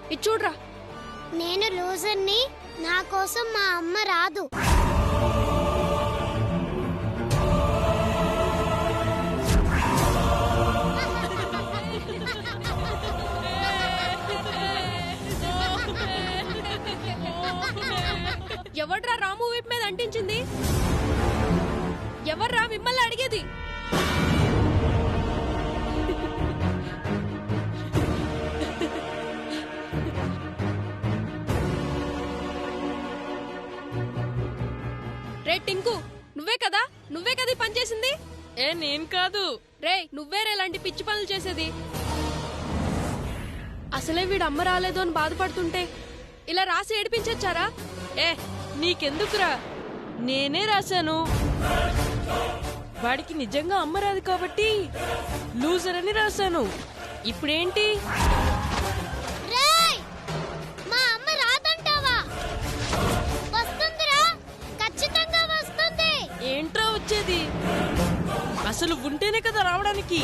ఇది చూడరా. నేను లూజర్ని, నా కోసం మా అమ్మ రాదు. ఎవర్రా రాము వైపు మీద అంటించింది? ఎవర్రా మిమ్మల్ని అడిగేది? రే టింకు, నువ్వే కదా పని చేసింది? నేను కాదు. రే నువ్వేరే ఇలాంటి పిచ్చి పనులు చేసేది? అసలే వీడు అమ్మ రాలేదు అని బాధపడుతుంటే ఇలా రాసి ఏడిపించొచ్చారా? నీకెందుకురా, నేనే రాశాను. వాడికి నిజంగా అమ్మ రాదు కాబట్టి లూజర్ అని రాశాను. ఇప్పుడేంటి? మా అమ్మ రాదంటావా? వస్తుందిరా, ఖచ్చితంగా వస్తుంది. ఏంట్రా వచ్చేది? అసలు ఉంటేనే కదా రావడానికి.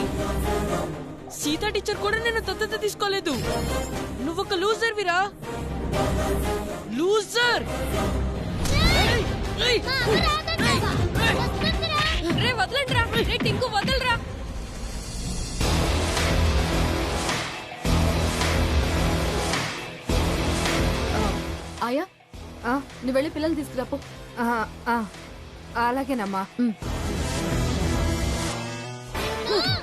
సీతా టీచర్ కూడా నేను దత్తత తీసుకోలేదు. నువ్వొక లూజర్ విరా, లూజర్. రే వదలండి రా. రే టింకు వదలరా. ఆయా నువ్వు వెళ్ళి పిల్లలు తీసుకురాపో. అలాగేనమ్మా.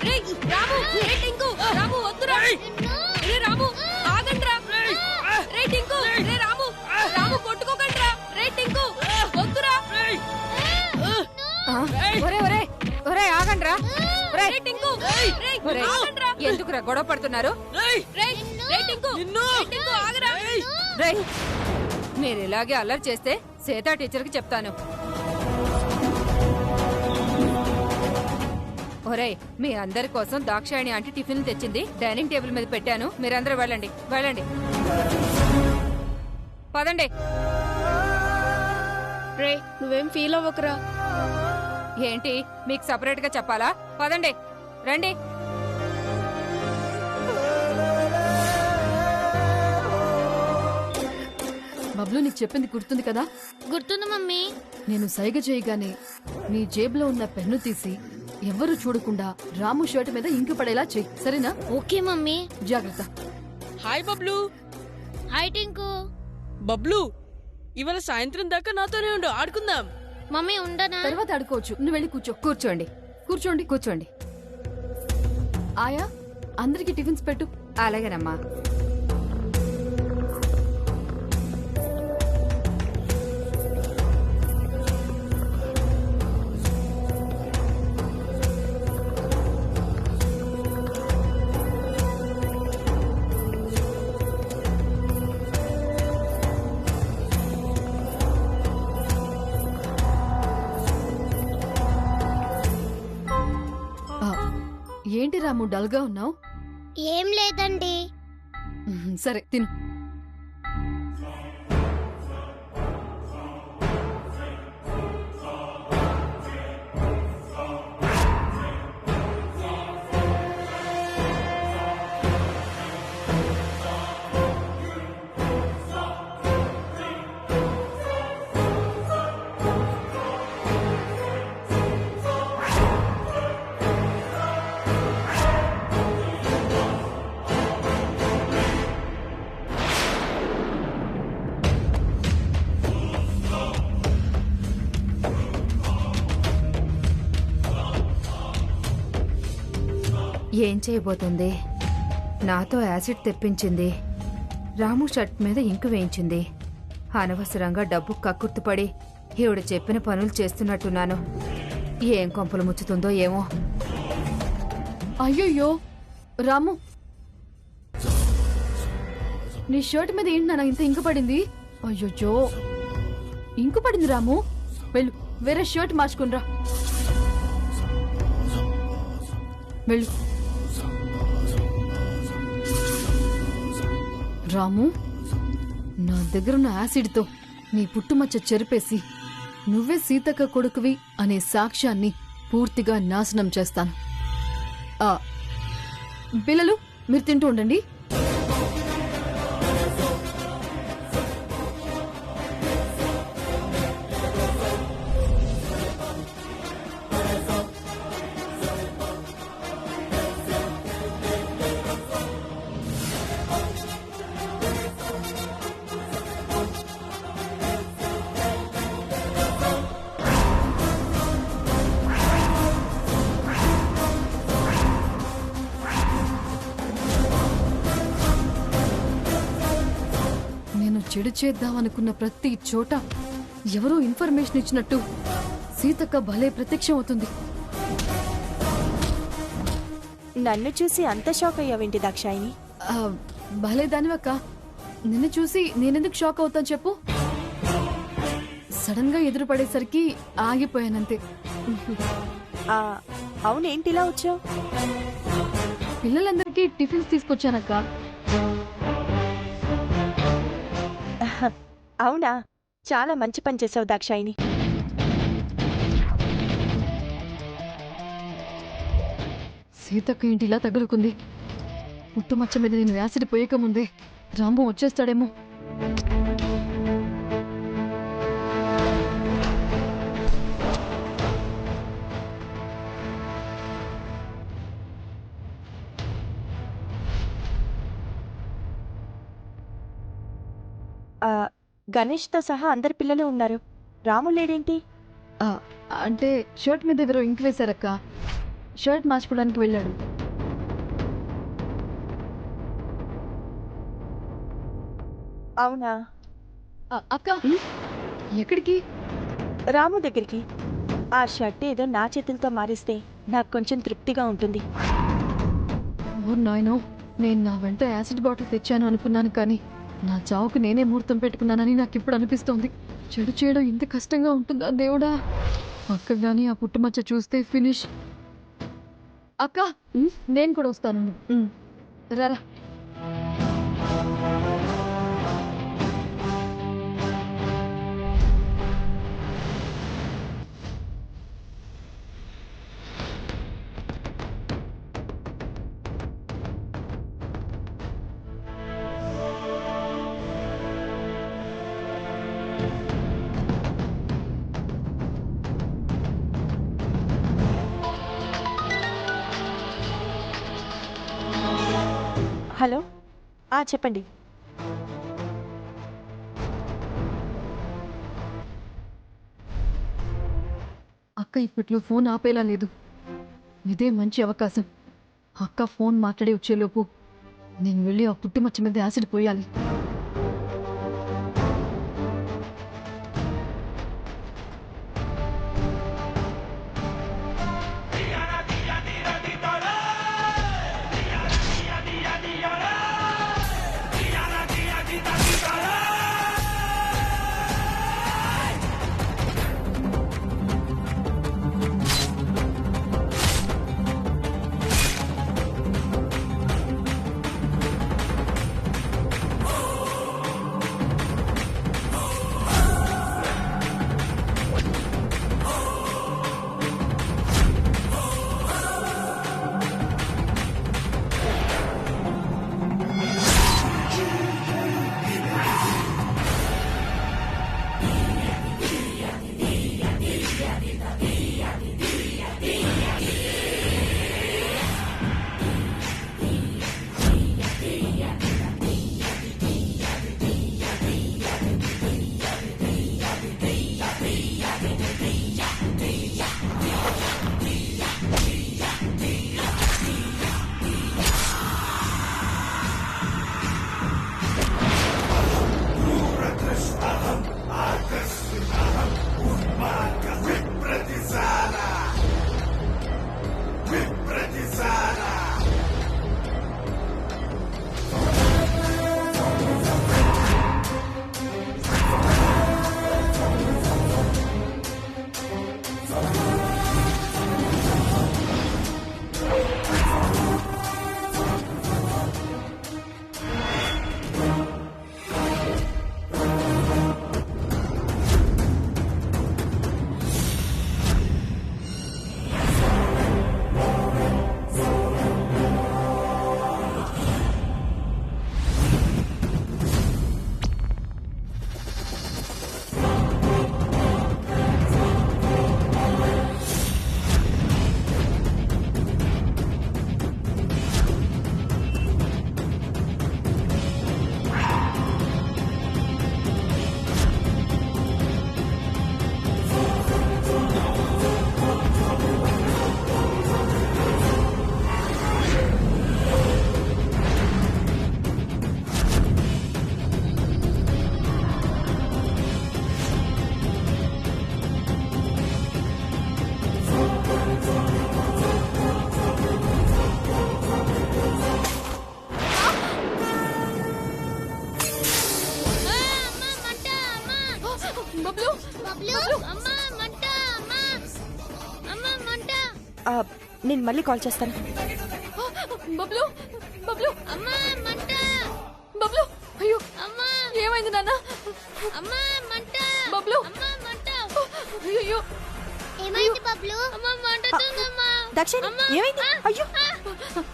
రే రాము, రే టింకు, రాము వద్దురా. రే రాము ఆగండ్రా. రే టింకు, రే రాము, రాము కొట్టుకోకండి రా. రే టింకు వద్దురా. ఒరే ఆగండ్రా. రే టింకు, రే ఆగండ్రా. ఎందుకురా గొడవ పడుతున్నారు? రే టింకు, టింకు ఆగరా. మీరు ఇలాగే అల్లరి చేస్తే సీతా టీచర్ కి చెప్తాను. ఒరేయ్, మీ అందరి కోసం దాక్షాయణి ఆంటీ టిఫిన్ తెచ్చింది, డైనింగ్ టేబుల్ మీద పెట్టాను. మీరందరూ వెళ్ళండి వెళ్ళండి, పదండి. రే నువ్వేం ఫీల్ అవ్వకురా. ఏంటి మీకు సపరేట్ గా చెప్పాలా? పదండి రండి. బబ్లు, నీకు చెప్పింది గుర్తుంది కదా? గుర్తుంది మమ్మీ. నేను సైగ చేయగానే నీ జేబులో ఉన్న పెన్ను తీసి ఎవ్వరూ చూడకుండా రాము షర్ట్ మీద ఇంకు పడేలా చెయ్యి, సరేనా? Okay mummy. జాగ్రత్త. హాయ్ బబ్లు. హాయ్ టింకు. బబ్లు, ఇవాళ సాయంత్రం దాకా నాతోనే ఉండు, ఆడుకుందాం. మమ్మీ ఉండనా? తర్వాత ఆడుకోవచ్చు. నువ్వు వెళ్ళి కూర్చో. కూర్చోండి కూర్చోండి కూర్చోండి. ఆయా, అందరికి టిఫిన్స్ పెట్టు. అలాగేనమ్మా. ఏంటి రాము డల్ గా ఉన్నావు? ఏం లేదండి. సరే తిను. ఏం చేయబోతుంది? నాతో యాసిడ్ తెప్పించింది, రాము షర్ట్ మీద ఇంకు వేయించింది. అనవసరంగా డబ్బు కక్కుర్తుపడి ఈవిడ చెప్పిన పనులు చేస్తున్నట్టున్నాను. ఏం కొంపలు ముచ్చుతుందో ఏమో. అయ్యయ్యో రాము, నీ షర్ట్ మీద ఏంటి నాన్న ఇంత ఇంకు పడింది? అయ్యో ఇంకు పడింది రాము. వెళ్ళు, వేరే షర్ట్ మార్చుకునిరా. వెళ్ళు. రాము, నా దగ్గరున్న యాసిడ్తో నీ పుట్టుమచ్చ చెరిపేసి నువ్వే సీతక్క కొడుకువి అనే సాక్ష్యాన్ని పూర్తిగా నాశనం చేస్తాను. పిల్లలు, మీరు తింటూ ఉండండి. చెడు చేద్దామనుకున్న ప్రతి చోట ఎవరో ఇన్ఫర్మేషన్ ఇచ్చినట్టు సీతక్క భలే ప్రత్యక్షం అవుతుంది. నన్ను చూసి అంత షాక్ అయ్యావేంటి దాక్షాయిని? ఆ, భలే దానివక్క. నిన్ను చూసి నేనెందుకు షాక్ అవుతాను చెప్పు? సడన్ గా ఎదురు పడేసరికి ఆగిపోయానంతే. ఆ, అవునేంటిలా వచ్చావు? పిల్లలందరికీ టిఫిన్స్ తీసుకొచ్చానక్క. అవునా, చాలా మంచి పని చేసావు దాక్షాయిని. సీతక్క ఏంటి ఇలా తగులుకుంది? పుట్టుమచ్చ మీద నేను యాసిడ్ పోయకముందే రాంబు వచ్చేస్తాడేమో. గణేష్తో సహా అందరి పిల్లలు ఉన్నారు. రాము లేడేంటి? ఆ, అంటే షర్ట్ మీద ఎవరో ఇంక్ వేశారక్క. షర్ట్ మార్చుకోవడానికి వెళ్ళాడు. అవునా? అక్క ఎక్కడికి? రాము దగ్గరికి. ఆ షర్ట్ ఏదో నా చేతులతో మారిస్తే నాకు కొంచెం తృప్తిగా ఉంటుంది. ఓ నాయనో, నేను నా వెంట యాసిడ్ బాటిల్ తెచ్చాను అనుకున్నాను, కానీ నా చావుకు నేనే ముహూర్తం పెట్టుకున్నానని నాకు ఇప్పుడు అనిపిస్తోంది. చెడు చేయడం ఇంత కష్టంగా ఉంటుందా దేవుడా? అక్క గాని ఆ పుట్టుమచ్చ చూస్తే ఫినిష్. అక్క నేను కూడా వస్తాను. రారా. హలో, చెప్పండి. అక్క ఇప్పట్లో ఫోన్ ఆపేలా లేదు. ఇదే మంచి అవకాశం. అక్క ఫోన్ మాట్లాడి వచ్చేలోపు నేను వెళ్ళి ఆ పుట్టుమచ్చ మీద యాసిడ్ పోయాలి. నేను మళ్ళీ కాల్ చేస్తాను. బబ్లు బబ్లు అమ్మా మంట బబ్లు అయ్యో అమ్మా ఏమైంది నాన్న అమ్మా మంట బబ్లు అమ్మా మంట అయ్యో ఏమైంది బబ్లు అమ్మా మంటతుందమ్మా దాక్షాయిని ఏమైంది? అయ్యో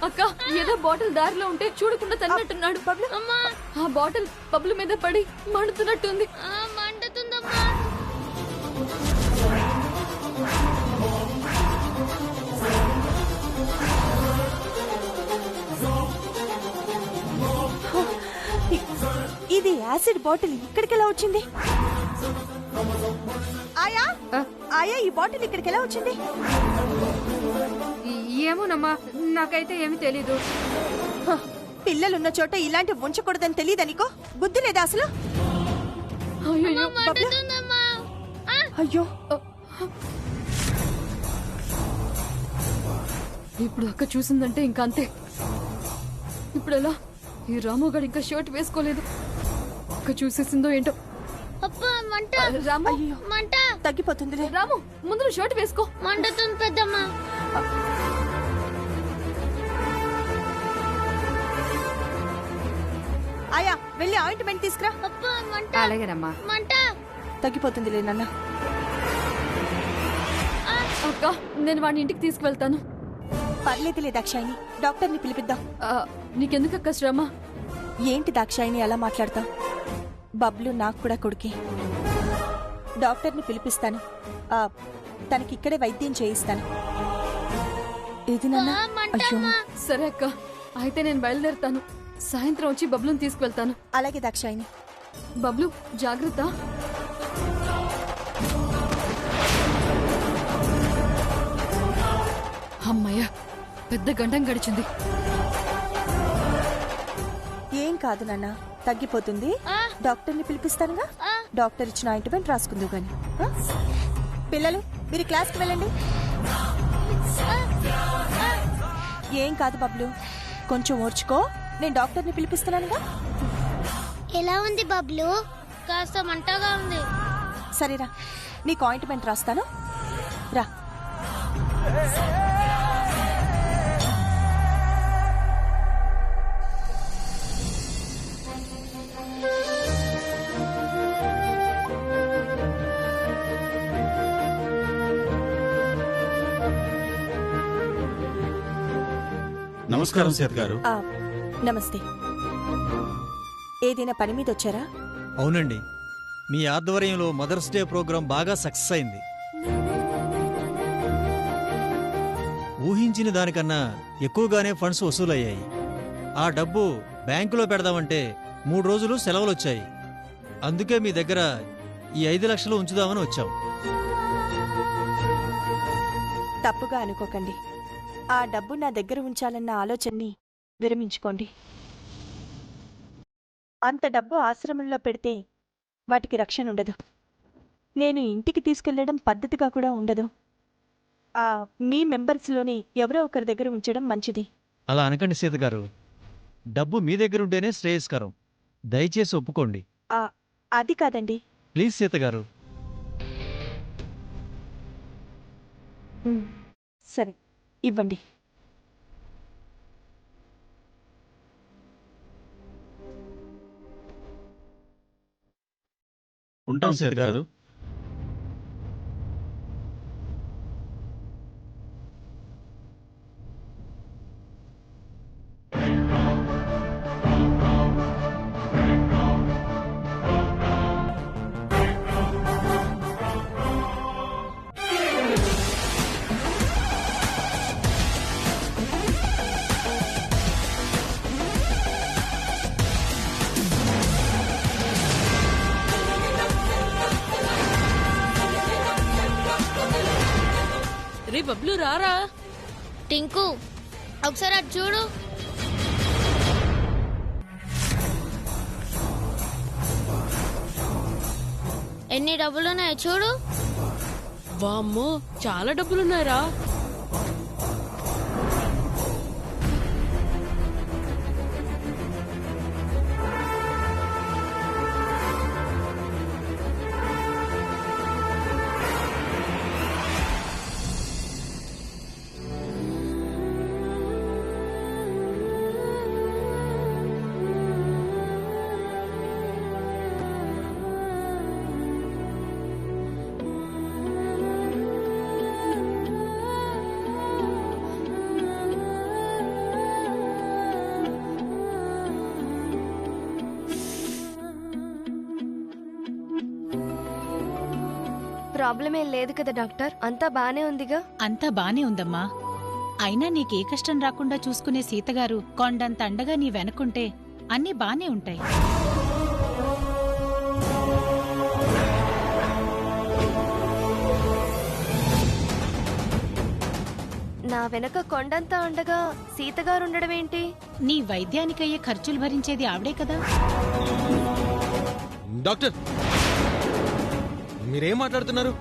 అక్క ఏదో బాటిల్ దారిలో ఉంటే చూడకుండా తన్నట్టున్నాడు బబ్లు అమ్మా ఆ బాటిల్ బబ్లు మీద పడి మండుతున్నట్టుంది మంటతుందమ్మా. ఇది యాసిడ్ బాటిల్ ఇక్కడికి ఎలా వచ్చింది? ఆయా ఆయా ఈ బాటిల్ ఇక్కడికి ఎలా వచ్చింది? ఏమోనమ్మా, నాకైతే ఏమీ తెలీదు. పిల్లలున్న చోట ఇలాంటి ఉంచకూడదని తెలియదా నీకు? బుద్ధి లేదా అసలు? అయ్యో బబ్లు మంటతుందమ్మా. అయ్యో ఇప్పుడు అక్క చూసిందంటే ఇంకా అంతే. ఇప్పుడు ఎలా? ఈ రాముగాడు ఇంకా షర్ట్ వేసుకోలేదు. అక్క చూసేసిందో ఏంటో. అబ్బా మంట రాము అయ్యో మంట తగ్గిపోతుందిలే. రాము ముందు షర్ట్ వేసుకో. మంటతుంది పెద్దమ్మా. ఆయా వెళ్ళి ఆయింట్మెంట్ తీసుకురా. అబ్బా మంట అలాగేనమ్మా. మంట తగ్గిపోతుందిలే నాన్న. అక్క నేను వాడిని ఇంటికి తీసుకువెళ్తాను. పర్లేదులే దాక్షాయిని, డాక్టర్ని పిలిపిద్దాం. నీకెందుకు అక్క శ్రమ? ఏంటి దాక్షాయిని అలా మాట్లాడతాం? బబ్లు నాకు కూడా కొడుకే. డాక్టర్ని పిలిపిస్తాను. తనకిక్కడే వైద్యం చేయిస్తాను. ఇది నాన్న. అయ్యో సరే అక్క, అయితే నేను బయలుదేరుతాను. సాయంత్రం వచ్చి బబ్లుని తీసుకువెళ్తాను. అలాగే దాక్షాయిని. బబ్లు జాగ్రత్త. అమ్మయ్య, పెద్ద గండం గడిచింది. ఏం కాదు నాన్న, తగ్గిపోతుంది. డాక్టర్ని పిలిపిస్తానుగా. డాక్టర్ ఇచ్చిన ఆయింట్మెంట్ రాసుకుందు గాని. పిల్లలు మీరు క్లాస్కి వెళ్ళండి. ఏం కాదు బబ్లు, కొంచెం ఓర్చుకో. నేను డాక్టర్ని పిలిపిస్తున్నానుగా. ఎలా ఉంది బబ్లు? కాస్త మంటగా ఉంది. సరేరా, నీకు ఆయింట్మెంట్ రాస్తాను. రా. నమస్కారం సేత్ గారు. నమస్తే. ఏదైనా పని మీద వచ్చారా? అవునండి, మీ ఆధ్వర్యంలో మదర్స్ డే ప్రోగ్రాం బాగా సక్సెస్ అయింది. ఊహించిన దానికన్నా ఎక్కువగానే ఫండ్స్ వసూలయ్యాయి. ఆ డబ్బు బ్యాంకులో పెడదామంటే 3 రోజులు సెలవులొచ్చాయి. అందుకే మీ దగ్గర ఈ 5 లక్షలు ఉంచుదామని వచ్చాం. తప్పుగా అనుకోకండి. ఆ డబ్బు నా దగ్గర ఉంచాలన్న ఆలోచనని విరమించుకోండి. అంత డబ్బు ఆశ్రమంలో పెడితే వాటికి రక్షణ ఉండదు. నేను ఇంటికి తీసుకెళ్లడం పద్ధతిగా కూడా ఉండదు. మీ మెంబర్స్లోని ఎవరో ఒకరి దగ్గర ఉంచడం మంచిది. అలా అనకండి సీత గారు, డబ్బు మీ దగ్గర ఉంటేనే శ్రేయస్కరం. దయచేసి ఒప్పుకోండి. అది కాదండి. ప్లీజ్ సీత గారు. సరే, ఇవ్వండి. ఉంటాం సీత గారు. రే బబ్లు రారా. టింకు ఒకసారి అటు చూడు. ఎన్ని డబ్బులున్నాయో చూడు. వామ్మో, చాలా డబ్బులున్నాయిరా. ప్రాబ్లం ఏం లేదు కదా డాక్టర్, అంతా బానే ఉందిగా. అంతా బానే ఉందమ్మా. అయినా నీకే కష్టం రాకుండా చూసుకునే సీతగారు కొండంత అండగా నీ వెనకుంటే అన్నీ బానే ఉంటాయి. నా వెనక కొండంతా అండగా సీతగారు ఉండడం ఏంటి? నీ వైద్యానికయ్యే ఖర్చులు భరించేది ఆవిడే కదా. డాక్టర్, మీరేం మాట్లాడుతున్నారు?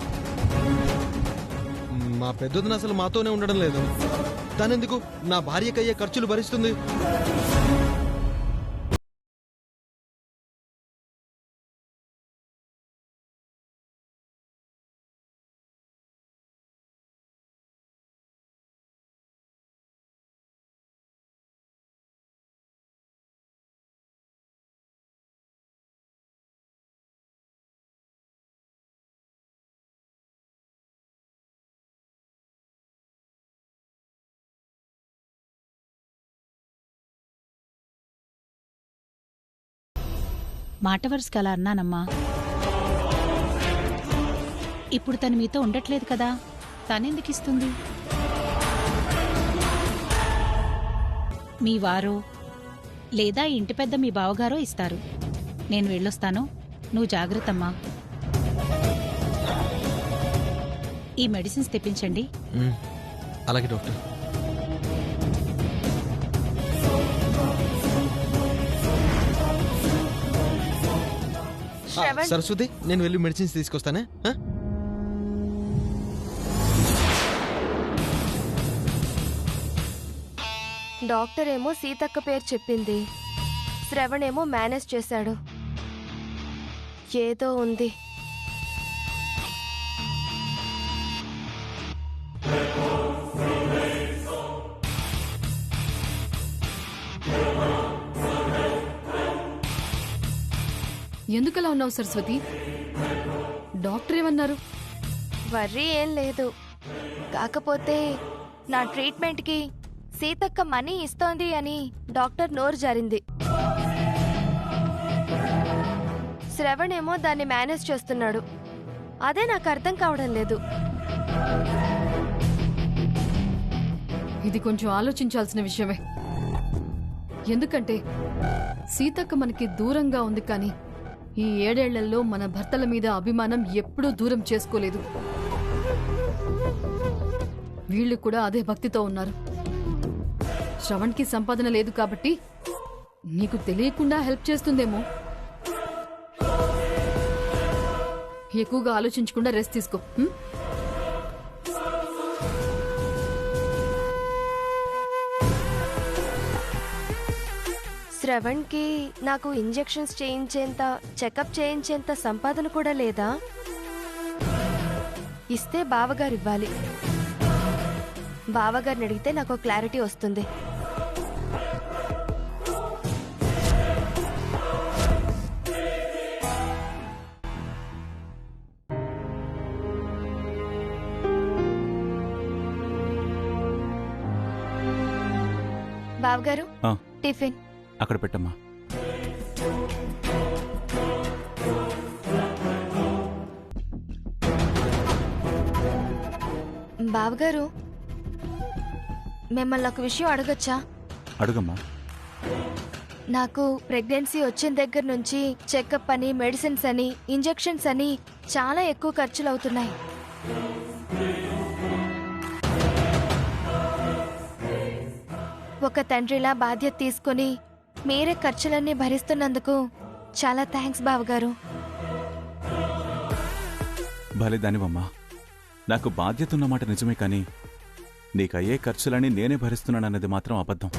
మా పెద్దదిన అసలు మాతోనే ఉండడం లేదు. తనెందుకు నా భార్యకయ్యే ఖర్చులు భరిస్తుంది? మాట వరుసకి అలా అన్నానమ్మా. ఇప్పుడు తను మీతో ఉండట్లేదు కదా, తనెందుకిస్తుంది? మీ వారో లేదా ఇంటి పెద్ద మీ బావగారో ఇస్తారు. నేను వెళ్ళొస్తాను, నువ్వు జాగ్రత్తమ్మా. ఈ మెడిసిన్స్ తెప్పించండి. అలాగే డాక్టర్. సరస్వతి, నేను వెళ్ళి మెడిసిన్స్ తీసుకొస్తానే. డాక్టర్ ఏమో సీతక్క పేరు చెప్పింది, శ్రవణ్ ఏమో మేనేజ్ చేశాడు. ఏదో ఉంది. ఎందుకలా ఉన్నావు సరస్వతి? డాక్టర్ ఏమన్నారు? వర్రీ ఏం లేదు, కాకపోతే నా ట్రీట్మెంట్కి సీతక్క మనీ ఇస్తోంది అని డాక్టర్ నోరు జారింది. శ్రవణ్ ఏమో దాన్ని మేనేజ్ చేస్తున్నాడు. అదే నాకు అర్థం కావడం లేదు. ఇది కొంచెం ఆలోచించాల్సిన విషయమే. ఎందుకంటే సీతక్క మనకి దూరంగా ఉంది, కానీ ఈ 7 ఏళ్లలో మన భర్తల మీద అభిమానం ఎప్పుడూ దూరం చేసుకోలేదు. వీళ్ళు కూడా అదే భక్తితో ఉన్నారు. శ్రవణ్కి సంపాదన లేదు కాబట్టి నీకు తెలియకుండా హెల్ప్ చేస్తుందేమో. ఎక్కువగా ఆలోచించకుండా రెస్ట్ తీసుకో. శ్రవణ్కి నాకు ఇంజెక్షన్స్ చేయించేంత, చెకప్ చేయించేంత సంపాదన కూడా లేదా? ఇస్తే బావగారు ఇవ్వాలి. బావగారిని అడిగితే నాకు క్లారిటీ వస్తుంది. బావగారు, టిఫిన్ అక్కడ పెట్టమ్మా. బావగారు, మిమ్మల్ని ఒక విషయం అడగొచ్చా? అడుగమ్మా. నాకు ప్రెగ్నెన్సీ వచ్చిన దగ్గర నుంచి చెకప్ అని, మెడిసిన్స్ అని, ఇంజెక్షన్స్ అని చాలా ఎక్కువ ఖర్చులు అవుతున్నాయి. ఒక తండ్రిలా బాధ్యత తీసుకుని మీరే ఖర్చులన్నీ భరిస్తున్నందుకు చాలా థ్యాంక్స్ బావగారు. భలే దానివమ్మా. నాకు బాధ్యత ఉన్నమాట నిజమే, కానీ నీకయ్యే ఖర్చులని నేనే భరిస్తున్నానన్నది మాత్రం అబద్ధం.